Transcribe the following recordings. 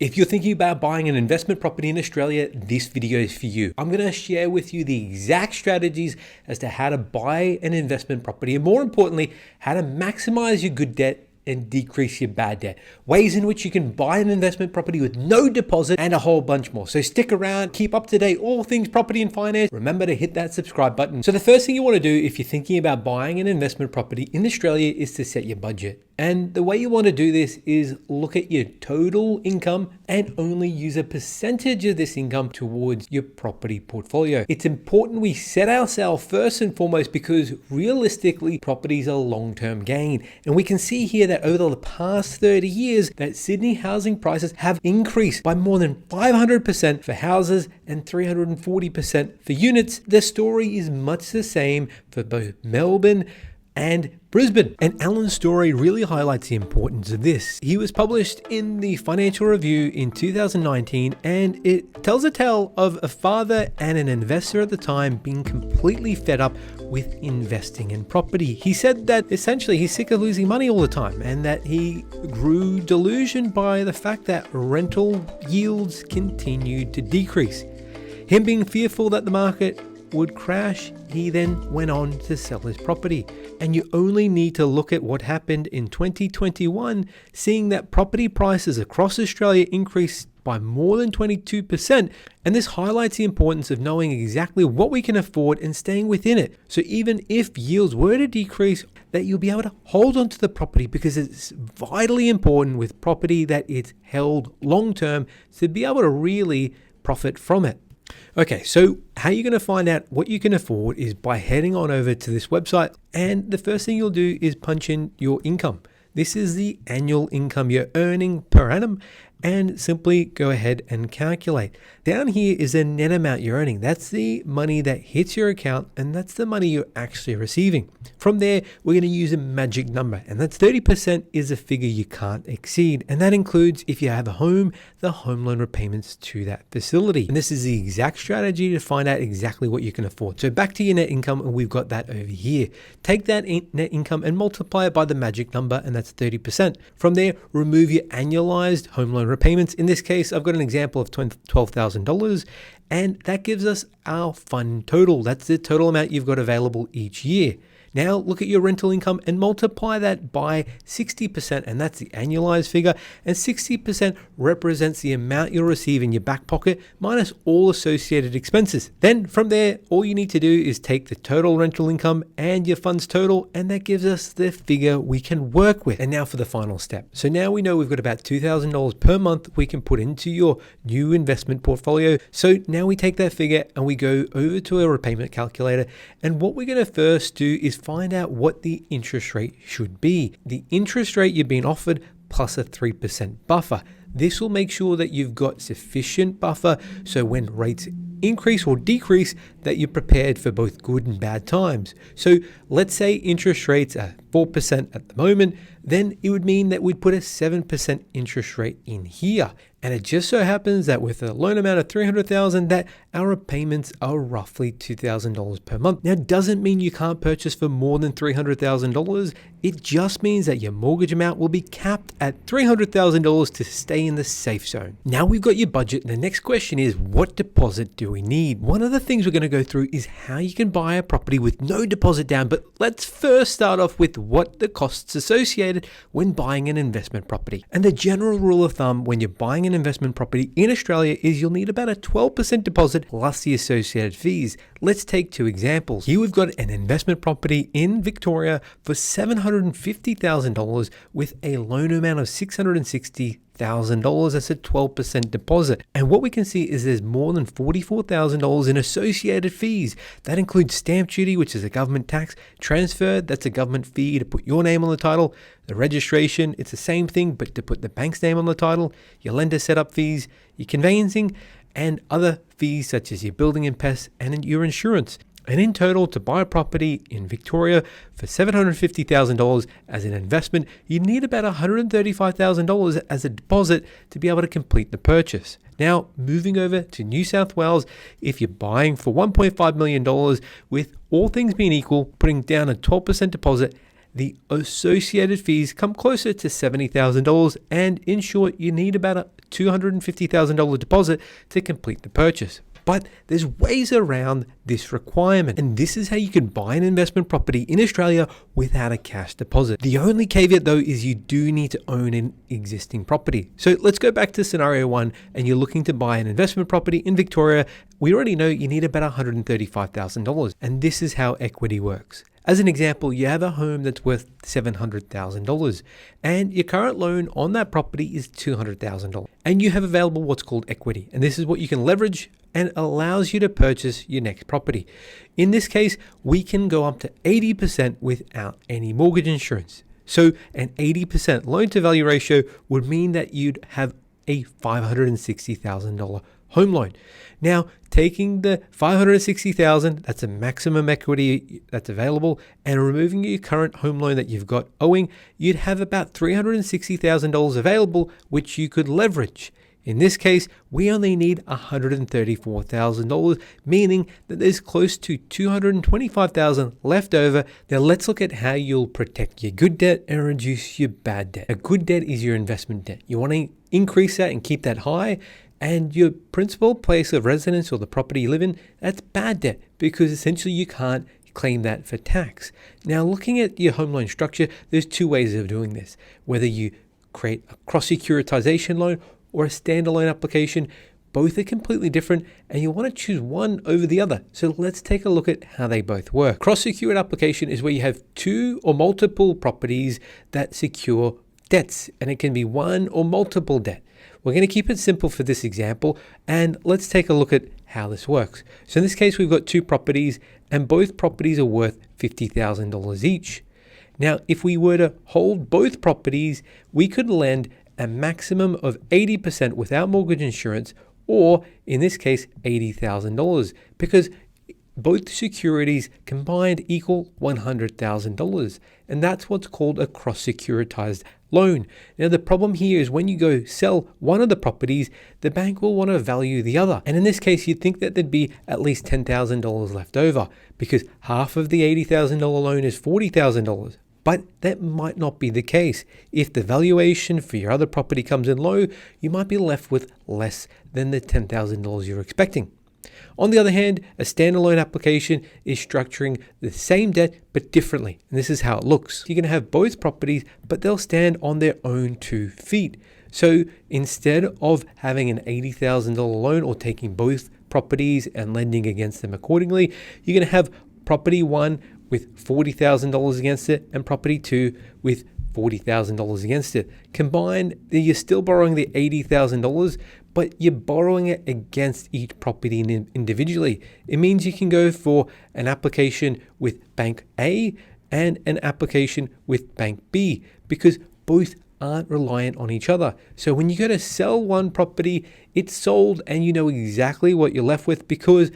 If you're thinking about buying an investment property in Australia, this video is for you. I'm going to share with you the exact strategies as to how to buy an investment property, and more importantly, how to maximize your good debt and decrease your bad debt. Ways in which you can buy an investment property with no deposit and a whole bunch more. So stick around, keep up to date, all things property and finance. Remember to hit that subscribe button. So the first thing you want to do if you're thinking about buying an investment property in Australia is to set your budget. And the way you want to do this is look at your total income and only use a percentage of this income towards your property portfolio. It's important we set ourselves first and foremost because realistically, properties are long-term gain. And we can see here that over the past 30 years that Sydney housing prices have increased by more than 500% for houses and 340% for units. The story is much the same for both Melbourne and Brisbane. And Alan's story really highlights the importance of this. He was published in the Financial Review in 2019, and it tells a tale of a father and an investor at the time being completely fed up with investing in property. He said that essentially he's sick of losing money all the time and that he grew delusioned by the fact that rental yields continued to decrease. Him being fearful that the market would crash, he then went on to sell his property. And you only need to look at what happened in 2021, seeing that property prices across Australia increased by more than 22%. And this highlights the importance of knowing exactly what we can afford and staying within it. So even if yields were to decrease, that you'll be able to hold on to the property because it's vitally important with property that it's held long term to be able to really profit from it. Okay, so how you're going to find out what you can afford is by heading on over to this website, and the first thing you'll do is punch in your income. This is the annual income you're earning per annum, and simply go ahead and calculate. Down here is the net amount you're earning. That's the money that hits your account, and that's the money you're actually receiving. From there, we're going to use a magic number, and that's 30% is a figure you can't exceed. And that includes, if you have a home, the home loan repayments to that facility. And this is the exact strategy to find out exactly what you can afford. So back to your net income, and we've got that over here. Take that net income and multiply it by the magic number, and that's 30%. From there, remove your annualized home loan repayments. In this case, I've got an example of $12,000, and that gives us our fund total. That's the total amount you've got available each year. Now look at your rental income and multiply that by 60%, and that's the annualized figure, and 60% represents the amount you'll receive in your back pocket minus all associated expenses. Then from there, all you need to do is take the total rental income and your funds total, and that gives us the figure we can work with. And now for the final step. So now we know we've got about $2,000 per month we can put into your new investment portfolio. So now we take that figure and we go over to a repayment calculator, and what we're going to first do is find out what the interest rate should be. The interest rate you've been offered plus a 3% buffer. This will make sure that you've got sufficient buffer so when rates increase or decrease that you're prepared for both good and bad times. So let's say interest rates are 4% at the moment, then it would mean that we'd put a 7% interest rate in here. And it just so happens that with a loan amount of $300,000 that our repayments are roughly $2,000 per month. Now, it doesn't mean you can't purchase for more than $300,000. It just means that your mortgage amount will be capped at $300,000 to stay in the safe zone. Now we've got your budget. The next question is, what deposit do we need? One of the things we're going to go through is how you can buy a property with no deposit down. But let's first start off with what the costs associated when buying an investment property. And the general rule of thumb when you're buying an investment property in Australia is you'll need about a 12% deposit plus the associated fees. Let's take two examples. Here we've got an investment property in Victoria for $750,000 with a loan amount of $660,000. That's a 12% deposit. And what we can see is there's more than $44,000 in associated fees. That includes stamp duty, which is a government tax, transfer, that's a government fee to put your name on the title, the registration, it's the same thing, but to put the bank's name on the title, your lender setup fees, your conveyancing, and other fees such as your building and pests and your insurance. And in total, to buy a property in Victoria for $750,000 as an investment, you need about $135,000 as a deposit to be able to complete the purchase. Now, moving over to New South Wales, if you're buying for $1.5 million with all things being equal, putting down a 12% deposit the associated fees come closer to $70,000, and in short, you need about a $250,000 deposit to complete the purchase. But there's ways around this requirement, and this is how you can buy an investment property in Australia without a cash deposit. The only caveat though is you do need to own an existing property. So let's go back to scenario one, and you're looking to buy an investment property in Victoria. We already know you need about $135,000, and this is how equity works. As an example, you have a home that's worth $700,000 and your current loan on that property is $200,000, and you have available what's called equity, and this is what you can leverage and allows you to purchase your next property. In this case, we can go up to 80% without any mortgage insurance. So an 80% loan to value ratio would mean that you'd have a $560,000 home loan. Now, taking the $560,000, that's a maximum equity that's available, and removing your current home loan that you've got owing, you'd have about $360,000 available, which you could leverage. In this case, we only need $134,000, meaning that there's close to $225,000 left over. Now let's look at how you'll protect your good debt and reduce your bad debt. A good debt is your investment debt. You want to increase that and keep that high. And your principal place of residence or the property you live in, that's bad debt because essentially you can't claim that for tax. Now, looking at your home loan structure, there's two ways of doing this. Whether you create a cross-securitization loan or a standalone application, both are completely different and you want to choose one over the other. So let's take a look at how they both work. Cross-secured application is where you have two or multiple properties that secure debts, and it can be one or multiple debt. We're going to keep it simple for this example, and let's take a look at how this works. So in this case, we've got two properties, and both properties are worth $50,000 each. Now, if we were to hold both properties, we could lend a maximum of 80% without mortgage insurance, or in this case, $80,000, because both securities combined equal $100,000, and that's what's called a cross-securitized loan. Now, the problem here is when you go sell one of the properties, the bank will want to value the other. And in this case, you'd think that there'd be at least $10,000 left over because half of the $80,000 loan is $40,000. But that might not be the case. If the valuation for your other property comes in low, you might be left with less than the $10,000 you're expecting. On the other hand, a standalone application is structuring the same debt but differently, and this is how it looks. You're going to have both properties, but they'll stand on their own 2 feet. So instead of having an $80,000 loan or taking both properties and lending against them accordingly, you're going to have property 1 with $40,000 against it and property 2 with $40,000 against it. Combined, you're still borrowing the $80,000, but you're borrowing it against each property individually. It means you can go for an application with Bank A and an application with Bank B because both aren't reliant on each other. So when you go to sell one property, it's sold and you know exactly what you're left with, because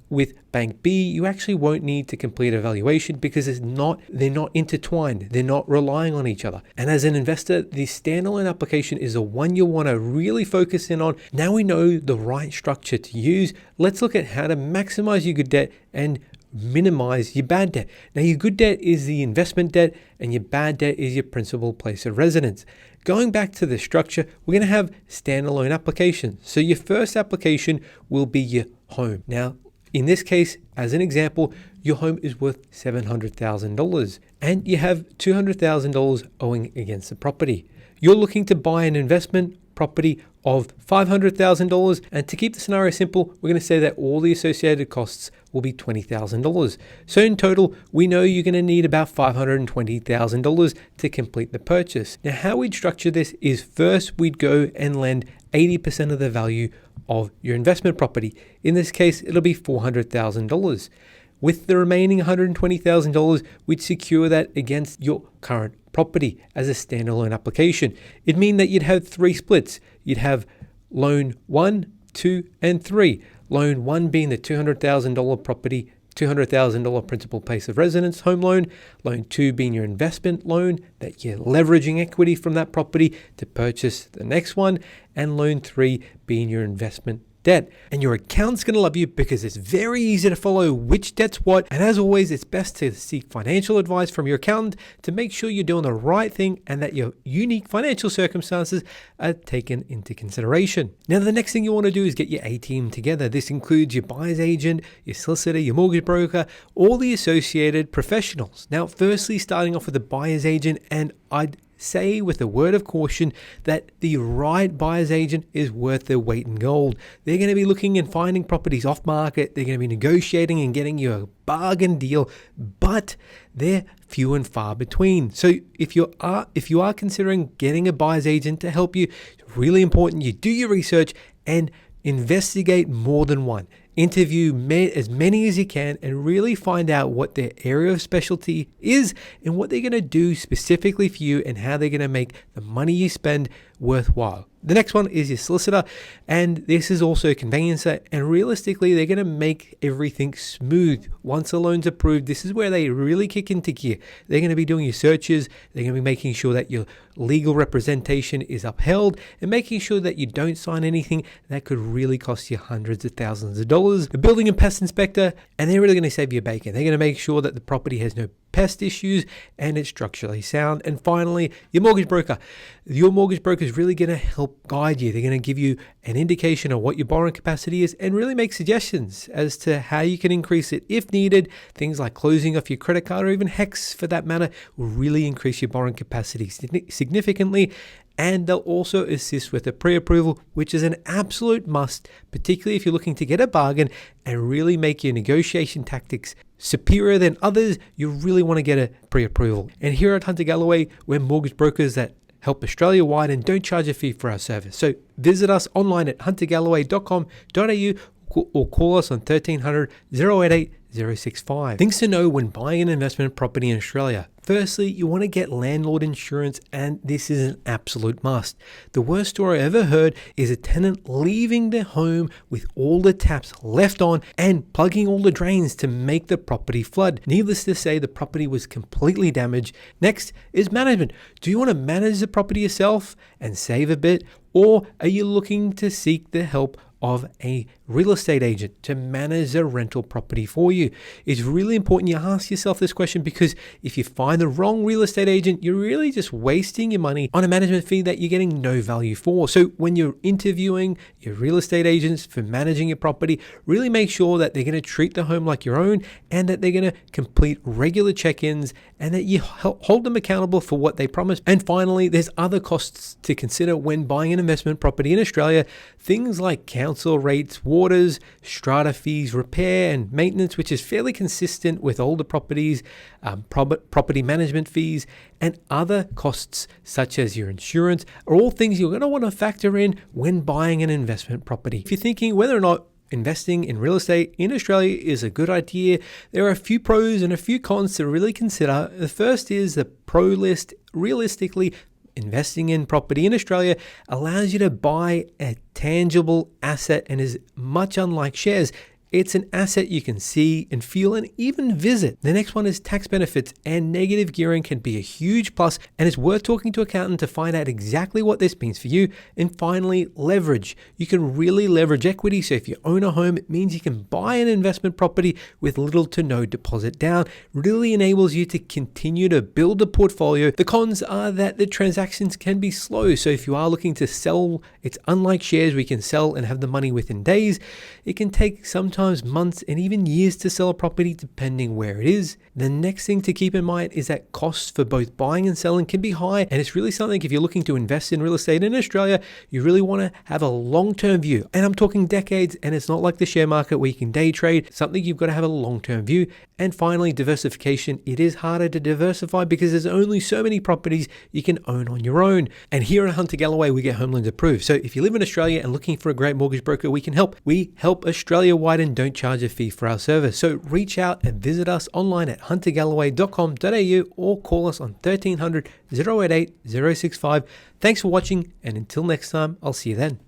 with Bank B, you actually won't need to complete a valuation because they're not intertwined. They're not relying on each other. And as an investor, the standalone application is the one you'll want to really focus in on. Now we know the right structure to use. Let's look at how to maximize your good debt and minimize your bad debt. Now, your good debt is the investment debt and your bad debt is your principal place of residence. Going back to the structure, we're going to have standalone applications. So your first application will be your home. Now, in this case, as an example, your home is worth $700,000 and you have $200,000 owing against the property. You're looking to buy an investment property of $500,000, and to keep the scenario simple, we're going to say that all the associated costs will be $20,000. So in total, we know you're going to need about $520,000 to complete the purchase. Now, how we'd structure this is first we'd go and lend 80% of the value of your investment property. In this case, it'll be $400,000. With the remaining $120,000, we'd secure that against your current property as a standalone application. It'd mean that you'd have 3 splits. You'd have loan 1, 2, and 3. Loan 1 being the $200,000 property, $200,000 principal place of residence home loan. Loan 2 being your investment loan that you're leveraging equity from that property to purchase the next one. And loan 3 being your investment debt. And your accountant's going to love you because it's very easy to follow which debt's what. And as always, it's best to seek financial advice from your accountant to make sure you're doing the right thing and that your unique financial circumstances are taken into consideration. Now, the next thing you want to do is get your A team together. This includes your buyer's agent, your solicitor, your mortgage broker, all the associated professionals. Now, firstly, starting off with the buyer's agent, and I'd say with a word of caution that the right buyer's agent is worth their weight in gold. They're going to be looking and finding properties off market. They're going to be negotiating and getting you a bargain deal, but they're few and far between. So if you are considering getting a buyer's agent to help you, it's really important you do your research and investigate more than one. Interview as many as you can and really find out what their area of specialty is and what they're going to do specifically for you and how they're going to make the money you spend worthwhile. The next one is your solicitor, and this is also a conveyancer, and realistically they're going to make everything smooth. Once a loan's approved, this is where they really kick into gear. They're going to be doing your searches, they're going to be making sure that your legal representation is upheld and making sure that you don't sign anything that could really cost you hundreds of thousands of dollars. The building and pest inspector, and they're really going to save you bacon. They're going to make sure that the property has no pest issues and it's structurally sound. And finally, your mortgage broker. Your mortgage broker is really going to help guide you. They're going to give you an indication of what your borrowing capacity is and really make suggestions as to how you can increase it if needed. Things like closing off your credit card or even HEX for that matter will really increase your borrowing capacity significantly. And they'll also assist with the pre-approval, which is an absolute must, particularly if you're looking to get a bargain and really make your negotiation tactics superior than others. You really want to get a pre-approval. And here at Hunter Galloway, we're mortgage brokers that help Australia-wide and don't charge a fee for our service. So visit us online at huntergalloway.com.au or call us on 1300 088 065. Things to know when buying an investment property in Australia. Firstly, you want to get landlord insurance, and this is an absolute must. The worst story I ever heard is a tenant leaving their home with all the taps left on and plugging all the drains to make the property flood. Needless to say, the property was completely damaged. Next is management. Do you want to manage the property yourself and save a bit, or are you looking to seek the help of a real estate agent to manage a rental property for you? It's really important you ask yourself this question, because if you find the wrong real estate agent, you're really just wasting your money on a management fee that you're getting no value for. So when you're interviewing your real estate agents for managing your property, really make sure that they're going to treat the home like your own and that they're going to complete regular check-ins and that you hold them accountable for what they promise. And finally, there's other costs to consider when buying an investment property in Australia. Things like council rates, waters, strata fees, repair and maintenance, which is fairly consistent with older properties, property management fees, and other costs such as your insurance are all things you're going to want to factor in when buying an investment property. If you're thinking whether or not investing in real estate in Australia is a good idea, there are a few pros and a few cons to really consider. The first is the pro list. Realistically, investing in property in Australia allows you to buy a tangible asset and is much unlike shares. It's an asset you can see and feel and even visit. The next one is tax benefits, and negative gearing can be a huge plus, and it's worth talking to an accountant to find out exactly what this means for you. And finally, leverage. You can really leverage equity. So if you own a home, it means you can buy an investment property with little to no deposit down. Really enables you to continue to build a portfolio. The cons are that the transactions can be slow. So if you are looking to sell, it's unlike shares, we can sell and have the money within days. It can take sometimes months and even years to sell a property depending where it is. The next thing to keep in mind is that costs for both buying and selling can be high, and it's really something if you're looking to invest in real estate in Australia, you really want to have a long-term view. And I'm talking decades, and it's not like the share market where you can day trade, something you've got to have a long-term view. And finally, diversification. It is harder to diversify because there's only so many properties you can own on your own. And here at Hunter Galloway, we get home loans approved. So if you live in Australia and looking for a great mortgage broker, we can help. We help Australia-wide and don't charge a fee for our service. So reach out and visit us online at huntergalloway.com.au or call us on 1300 088 065. Thanks for watching, and until next time, I'll see you then.